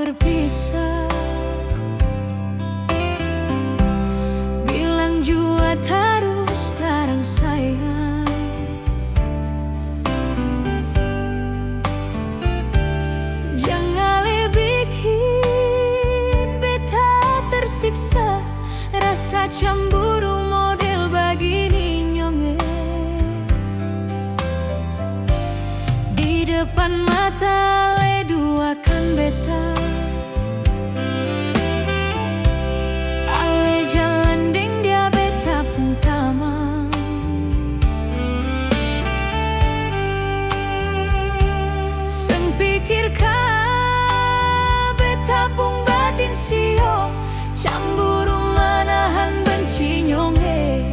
berpisah. Bilang jua harus tarang sayang. Jangan bikin beta tersiksa. Rasa cemburu model begini nyonge. Di depan mata le duakan beta. Ale jalan deng dia beta pun tamang. Seng pikirkan beta pun batin sio. Cemburu manahan benci nyonge.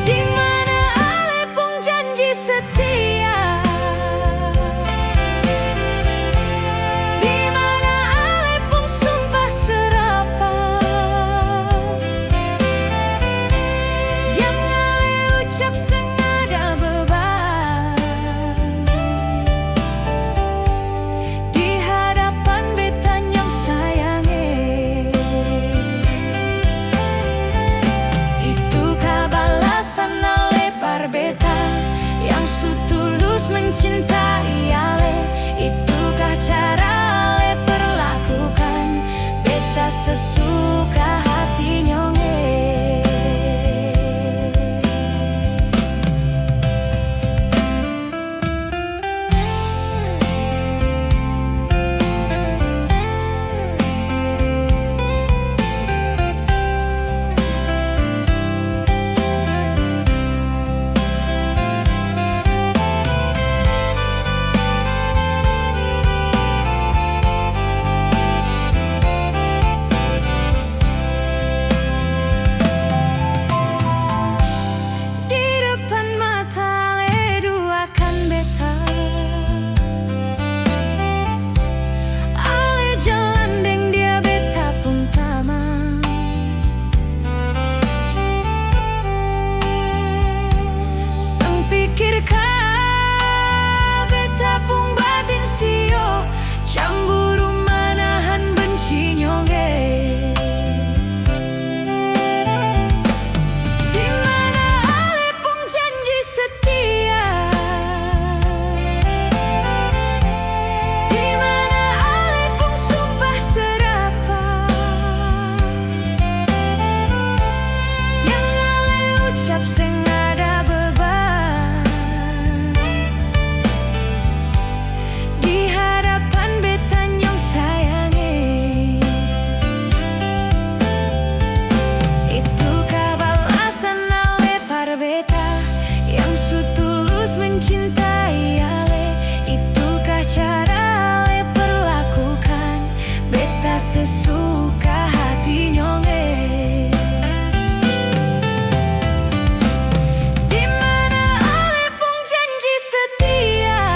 Di mana ale pun janji setia. Di mana ale pun sumpah serapah. Yang ale ucap sengaja beban. Di hadapan beta yang sayange. Itukah balasan ale par beta yang sutulus mencintai ale. Itukah cara ale perlakukan beta sesuka hati nyonge. Di depan mata le duakan beta. Ale jalan deng dia beta pun tamang. Sang pikirkan beta pun batin sio. Cemburu manahan benci nyonge. Di mana ale pun janji setia. Di mana ale pun sumpah serapah. Yang ale ucap sengaja beban. Di hadapan beta yang sayange. Itukah balasan ale par beta yang sutulus mencintai ale. Itukah cara ale perlakukan beta sesuka hati nyonge. Di mana ale pun janji setia.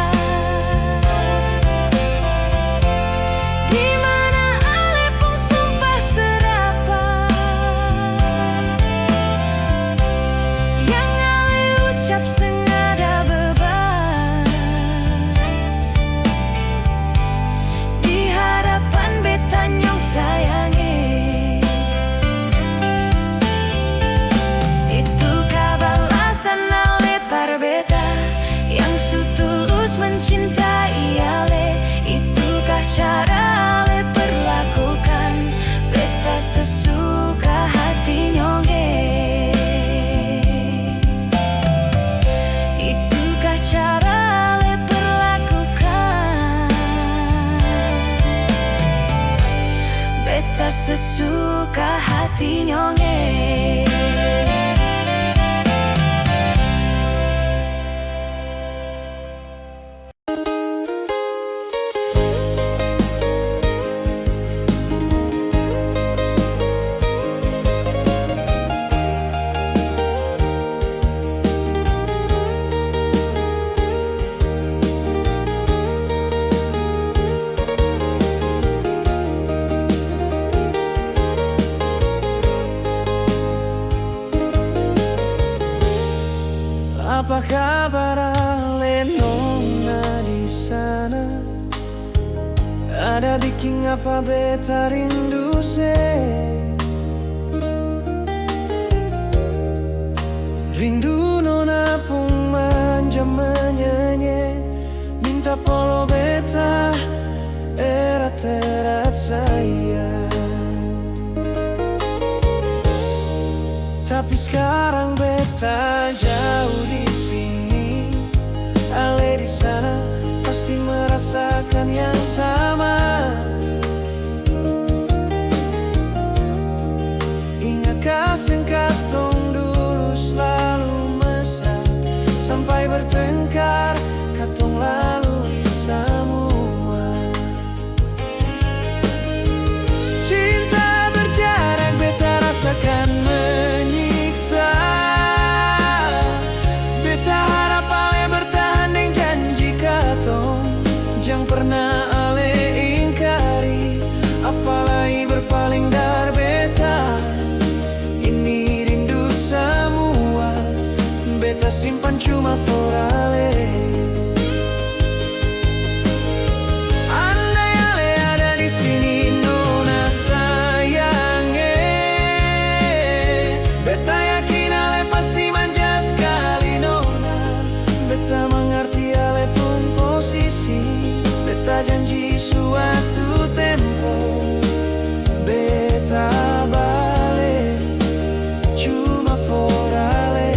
Di mana ale pun sumpah serapah. Yang ale ucap sengaja beban. Di hadapan beta yang sayange. Itukah balasan ale par beta yang sutulus mencintai ale. Itukah cara ale perlakukan beta sesuka hati nyonge. Itukah cara ale perlakukan beta sesuka hati nyonge. mengapa beta rindu se. Rindu nona pun manja menyanyi, minta polo beta erat-erat sayang. Tapi sekarang beta jauh di sini, ale di sana pasti merasakan yang sama. Ingatkah katong dulu selalu mesra, sampai bertengkar katong lalui semua. Cinta berjarak beta rasakan menyiksa. Beta harap ale bertahan dengan janji katong, jangan pernah ale ingkari, apalagi berpaling dari beta. Ini rindu semua, beta simpan cuma for ale. Andai ale ada di sini nona sayange, beta yakin ale pasti manja sekali nona. Beta mengerti ale pun posisi, beta janji suatu tempo beta balik cuma for ale.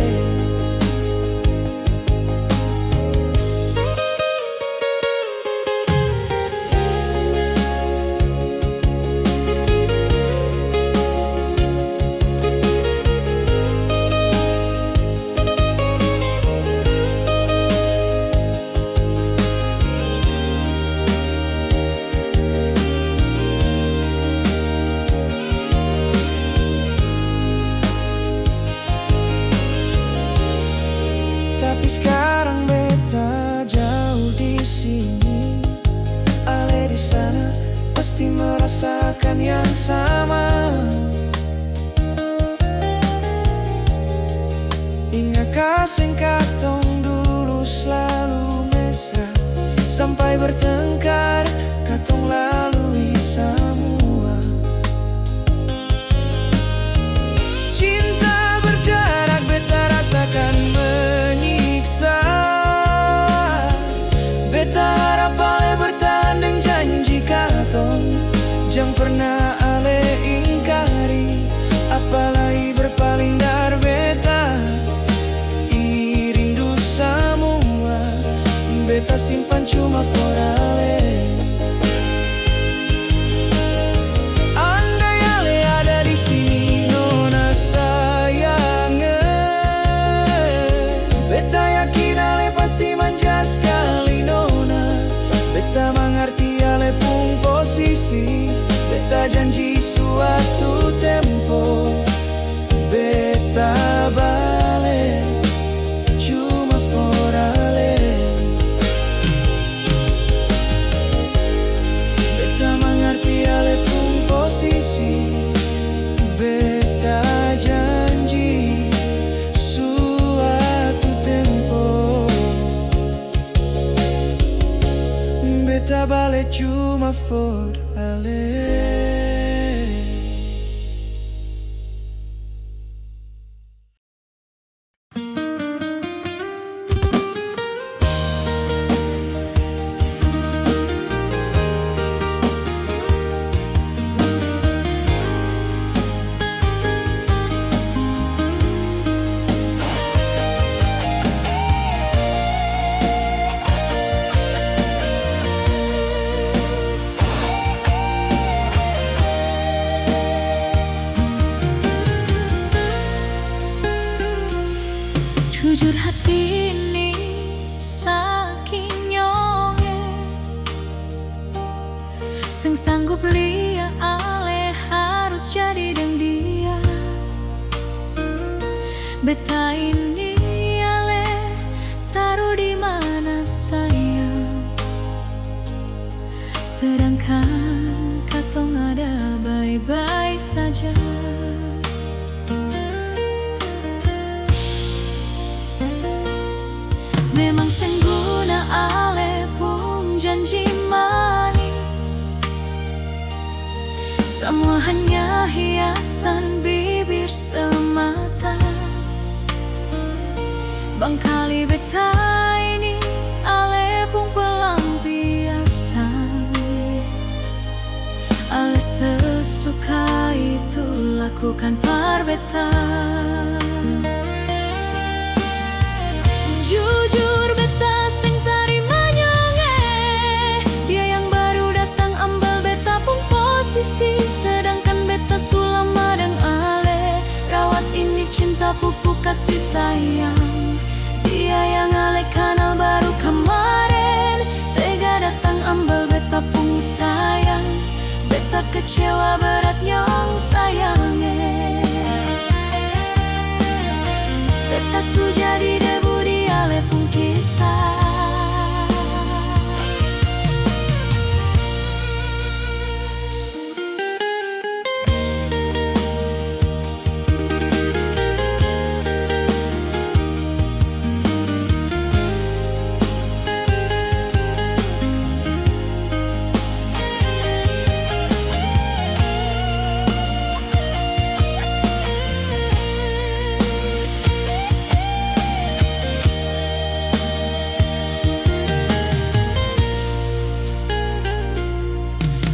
Tapi sekarang beta jauh di sini, ale di sana pasti merasakan yang sama. Ingatkah katong dulu selalu mesra, sampai bertengkar katong lalui semua. Cinta berjarak beta rasakan menyiksa. Beta harap ale bertahan dengan janji katong, jangan pernah ale ingkari, apalagi berpaling dari beta. Ini rindu semua, beta simpan cuma for ale. Andai ale ada di sini nona sayange, beta yakin ale pasti manja sekali nona. Beta mengerti ale pun posisi, beta janji suatu tempo beta balik cuma for ale. Beta mengerti ale pun posisi, beta janji suatu tempo beta balik cuma for ale. Jujur hati ini saking nyonge, sing sanggup lia ale harus jadi deng dia. Beta ini ale taruh di mana sayang, sedangkan katong ada baik-baik saja. Memang sengguna ale pun janji manis, Semua hanya hiasan bibir semata. Bangkali beta ini ale pun pelampiasan. Ale sesuka itu lakukan parbetan. Jujur beta sing tarima nyonge, dia yang baru datang ambil beta pun posisi. Sedangkan beta sulam madang ale, rawat ini cinta pupuk kasih sayang. Dia yang ale kenal baru kemarin, tega datang ambil beta pun sayang. Beta kecewa berat nyong sayangnya. Beta su jadi debu di ale pun kisah.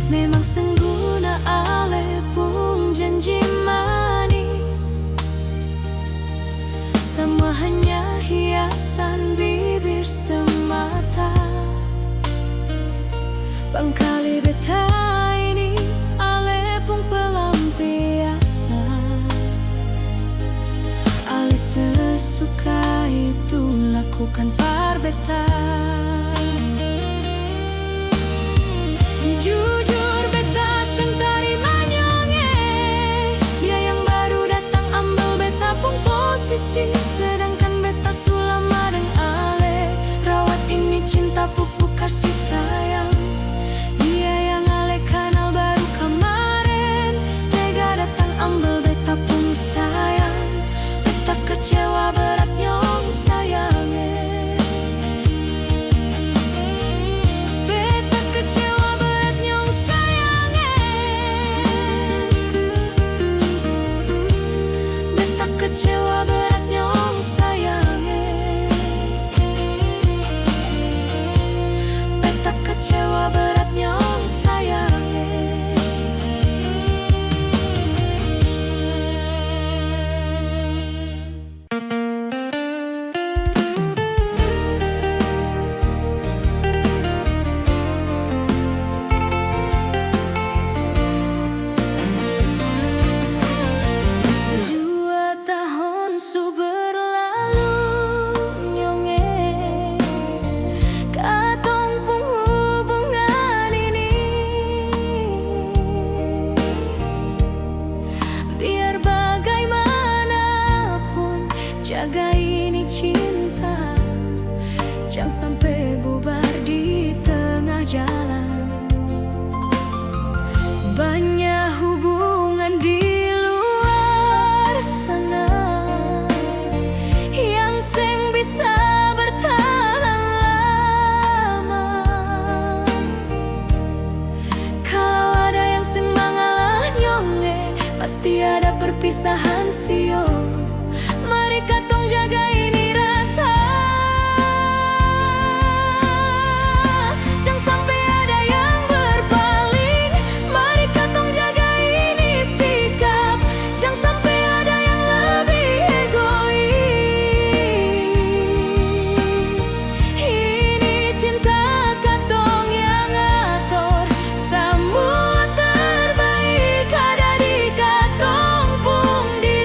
Memang sengguna ale pun janji manis, semua hanya hiasan bibir semata. Bangkali beta ini ale pun pelampiasan. Ale sesuka itu lakukan parbetan. Jujur beta sing tarima nyonge, dia yang baru datang ambil beta pun posisi. Sedangkan beta sulam madang ale, rawat ini cinta pupuk kasih sayang. Dia yang ale kenal baru kemarin, tega datang ambil beta pun sayang. Beta kecewa berat nyong sayangnya. Beta kecewa kecewa berat nyong sayangnya. Beta kecewa berat nyong sayangnya. Jaga ini cinta, jangan sampai bubar di tengah jalan. Banyak hubungan di luar sana yang seng bisa bertahan lama. Kalau ada yang seng mangalah nyonge, pasti ada perpisahan sio. Mari katong jaga ini rasa, jangan sampai ada yang berpaling. Mari katong jaga ini sikap, jangan sampai ada yang lebih egois. Ini cinta katong yang atur, semua terbaik ada di katong pun di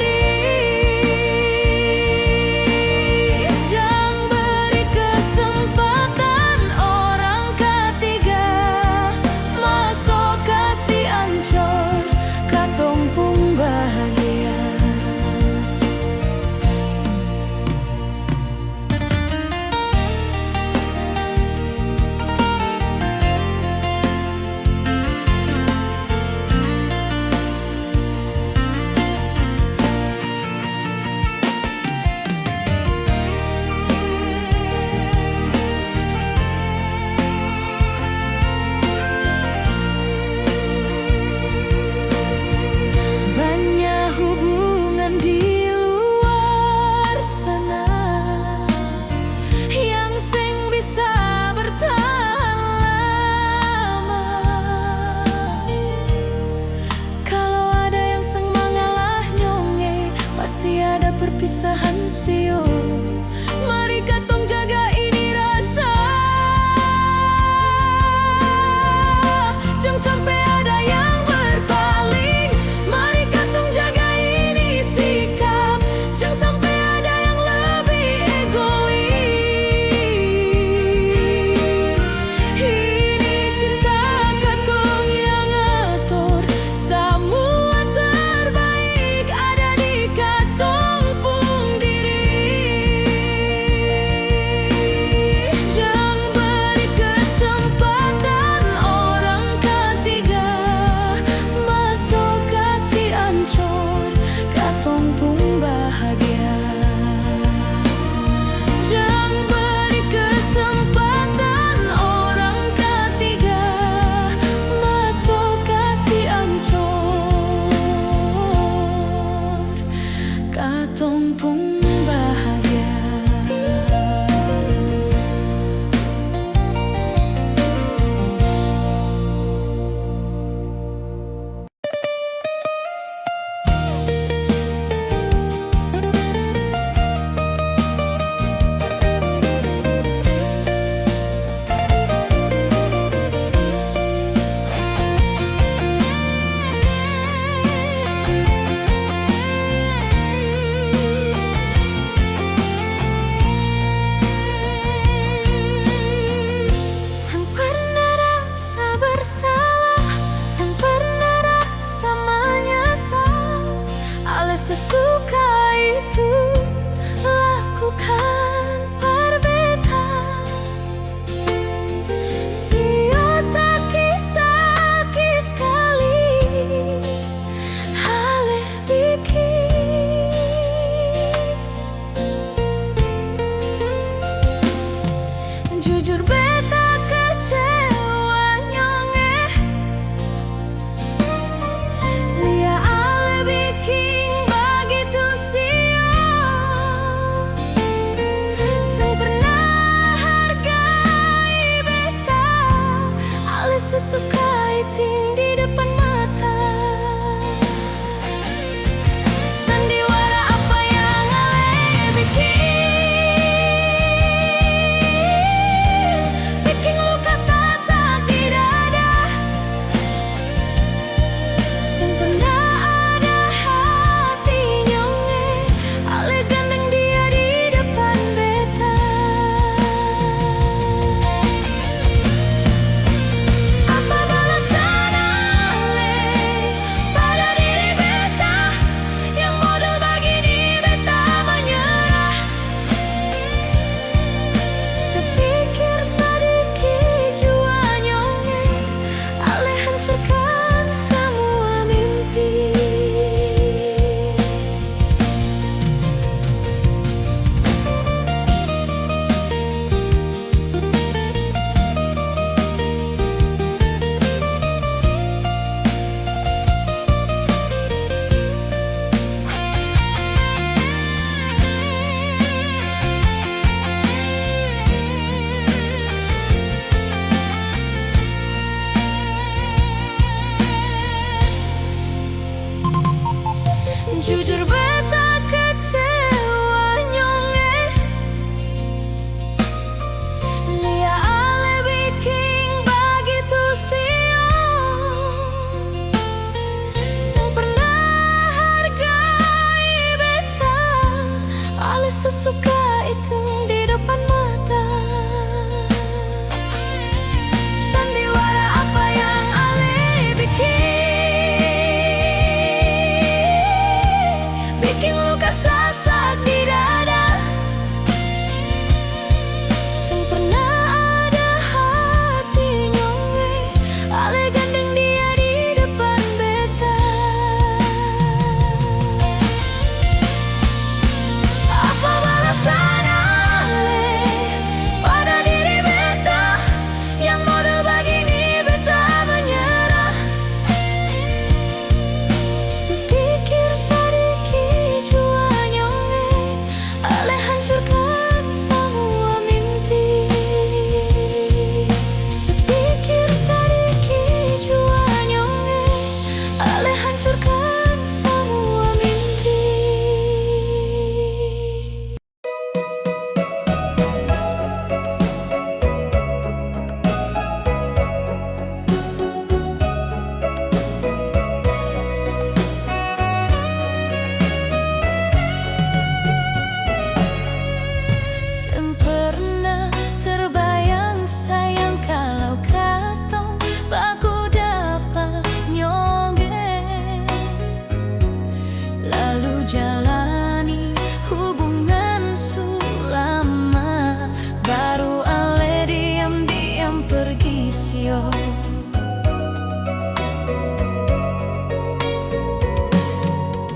pergi sio.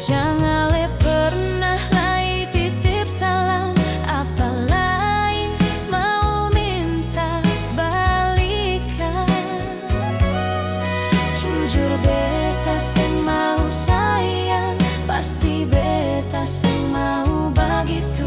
Jangan le pernah lai titip salam, apalagi mau minta balikan. Jujur beta seng mau sayang, pasti beta seng mau begitu.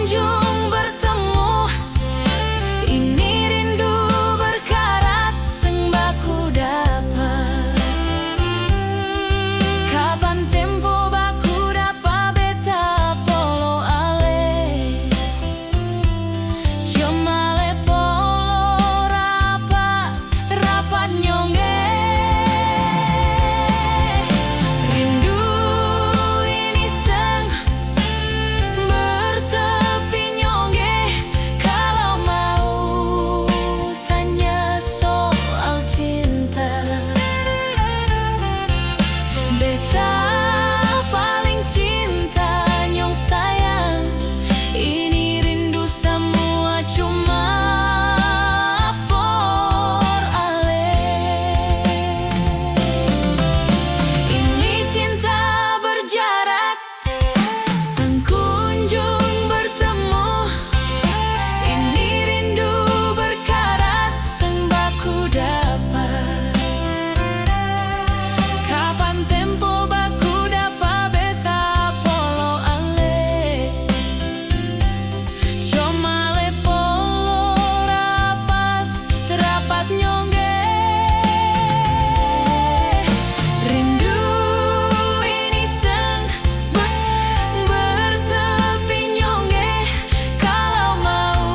kunjung bertemu, ini rindu berkarat sing baku dapat. Kapan tempo baku dapat beta polo ale, cuma le polo rapat rapat nyonge. Rindu ini seng bertepi nyonge, kalau mau tanya soal cinta. Beta paling cinta nyong sayang, ini rindu semua cuma for ale. Ini cinta berjarak, sang kunjung bertemu, ini rindu berkarat sang baku dapat. Kapan tempo baku dapat beta polo ale, cuma le polo rapat rapat nyonge. Rindu ini seng bertepi nyonge, kalau mau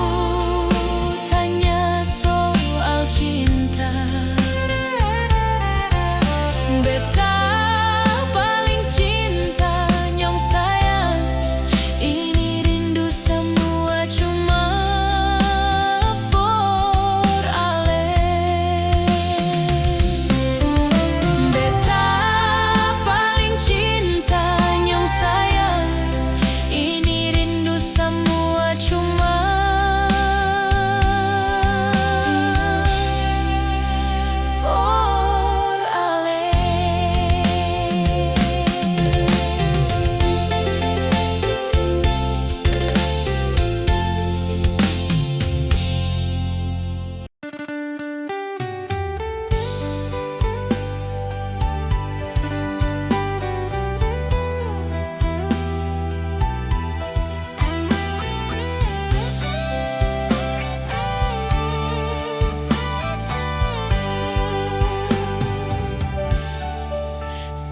tanya soal cinta. Beta paling cinta nyong sayang, ini rindu semua cuma for ale. Beta paling cinta nyong sayang, ini rindu semua cuma for ale.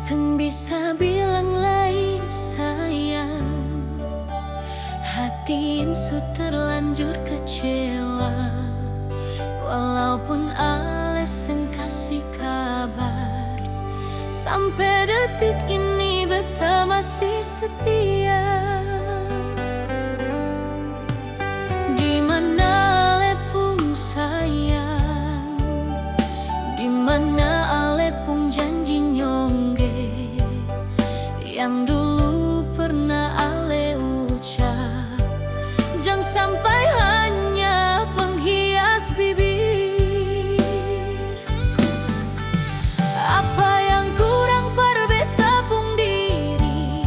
Seng bisa bilang lagi sayang, hati insu terlanjur kecewa. Walaupun ale seng kasih kabar, sampai detik ini beta masih setia. Di mana ale pun sayang, di mana ale pun janji nyongge, yang dulu pernah ale ucap, jangan sampai hanya penghias bibir. Apa yang kurang par beta pun diri,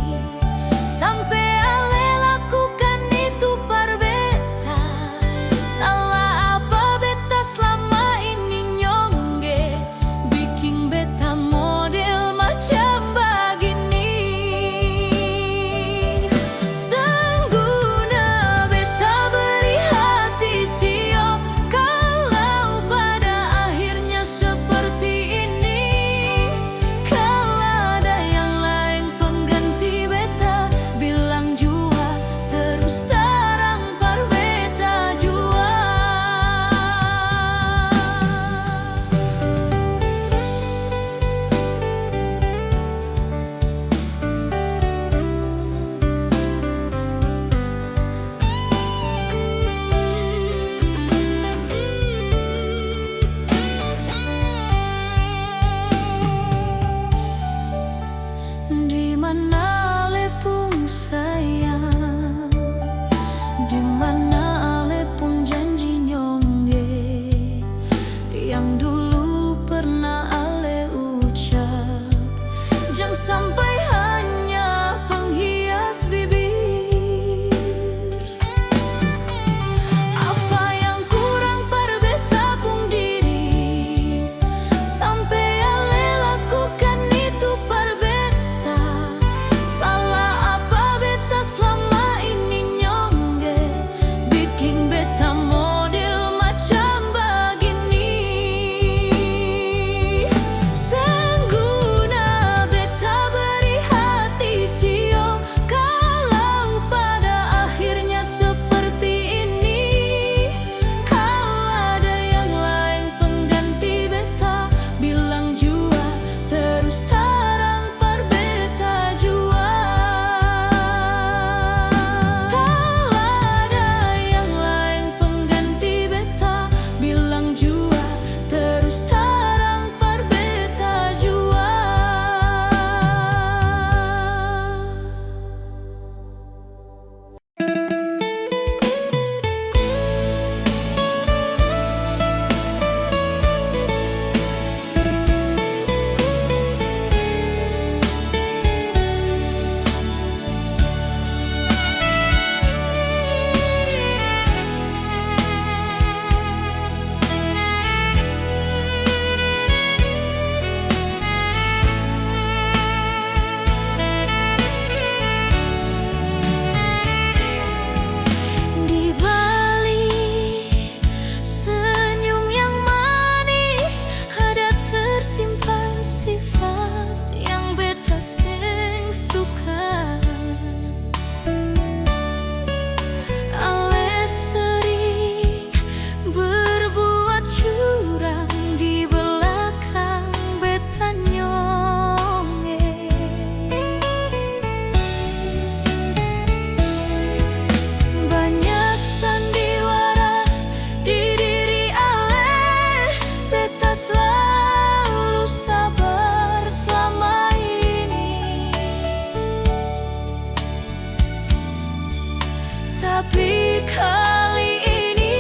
Tapi kali ini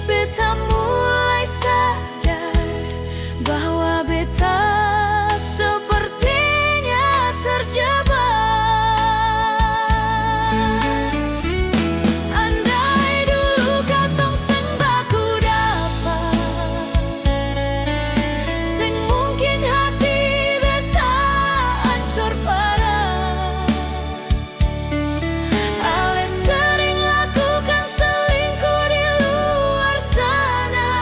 beta mulai sadar bahwa beta sepertinya terjebak. Andai dulu katong seng baku dapat, seng mungkin hati beta ancur parah. Ale sering lakukan selingkuh di luar sana,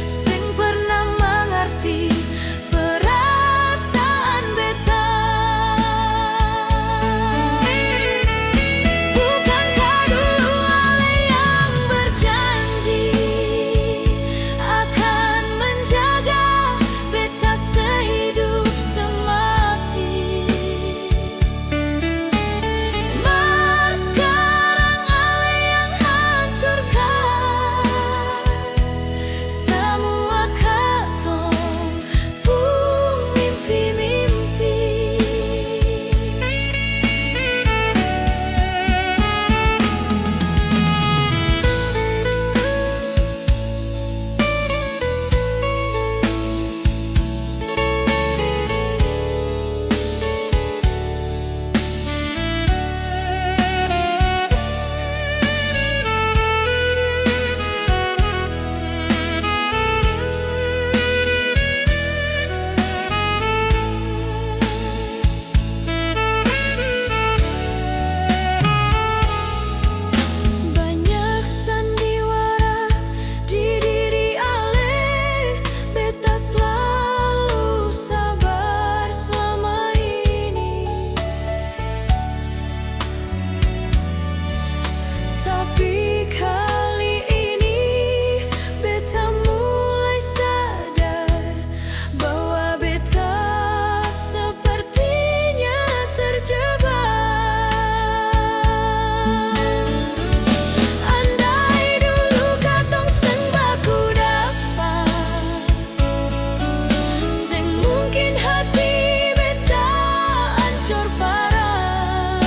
seng pernah mengerti perasaan beta. Bukankah dulu ale yang berjanji akan menjaga beta sehidup semati? Mar sekarang ale yang hancurkan semua katong pung mimpi-mimpi. Banyak sandiwara di diri ale, beta selalu sabar selama ini. Tapi kali ini beta mulai sadar bahwa beta sepertinya terjebak. Andai dulu katong seng baku dapat, seng mungkin hati beta ancur parah.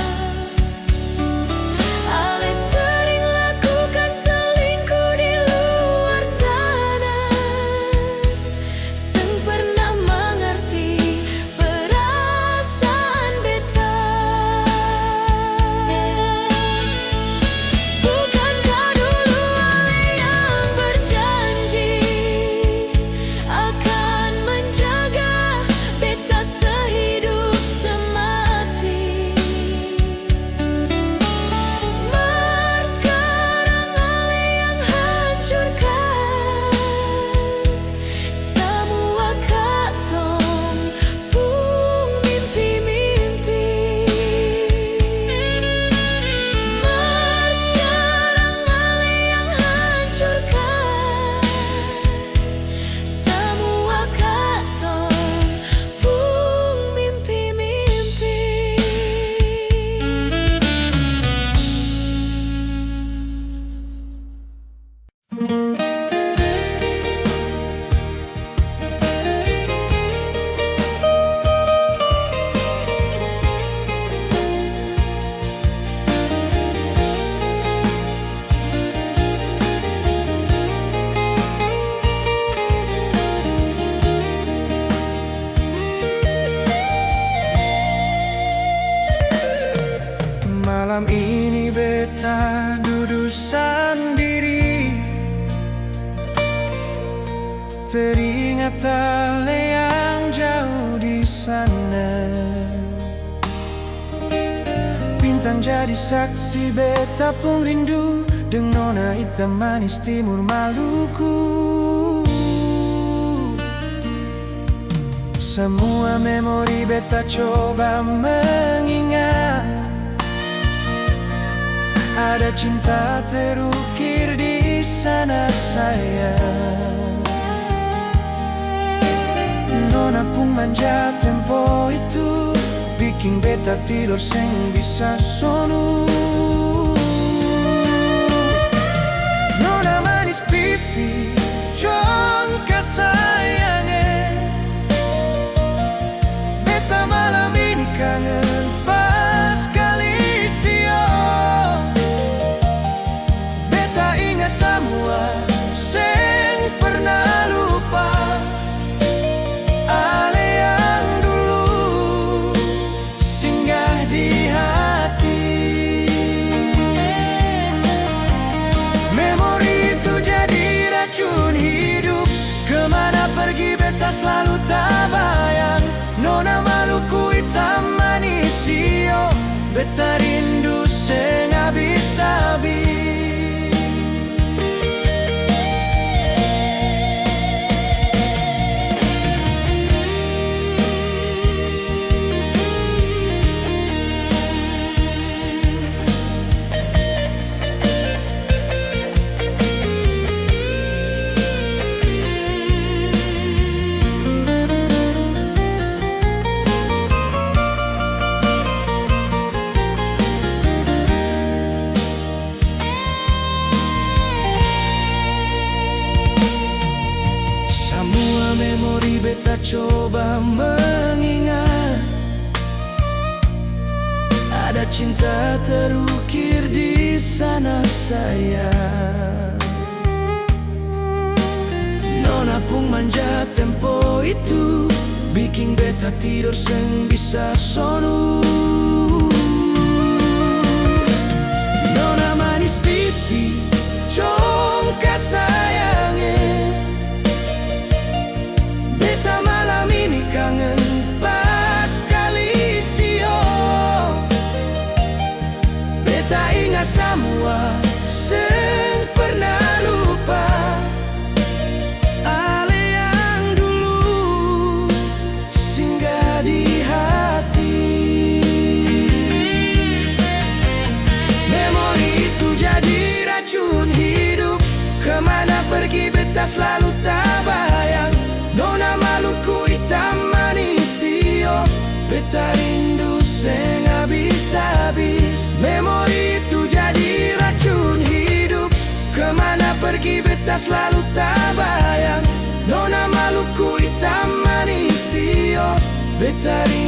Ale sering lakukan selingkuh di luar sana, seng pernah mengerti perasaan beta. Bukankah dulu ale yang berjanji akan menjaga beta sehidup semati? Mar sekarang ale yang hancurkan semua katong pung mimpi-mimpi. Mar sekarang ale yang hancurkan semua katong pung mimpi-mimpi. Malam ini beta duduk sendiri, teringat ale yang jauh di sana. Bintang jadi saksi beta pun rindu, dengan nona hitam manis timur Maluku. Semua memori beta coba mengingat, ada cinta terukir di sana sayang. Nona pun manja tempo itu, bikin beta tidur seng bisa sonu. Nona manis pipi, jongka sayange, beta malam ini kangen pas kali sio. selalu tak bayang. Nona Maluku hitam manisio, beta rindu sing habis-habis. Memori beta coba mengingat, ada cinta terukir di sana sayang. Nona pun manja tempo itu, bikin beta tidur seng bisa sonu. Nona manis pipi, congka sayange, beta malam ini kangen pas kali sio. Beta ingat semua seng pernah lupa, ale yang dulu singgah di hati. Memori itu jadi racun hidup, kemana pergi beta selalu tak bayang. Nona Maluku hitam manisio, beta rindu seng habis-habis. Memori itu jadi racun hidup, kemana pergi beta selalu tak bayang. Nona Maluku hitam manisio, beta rindu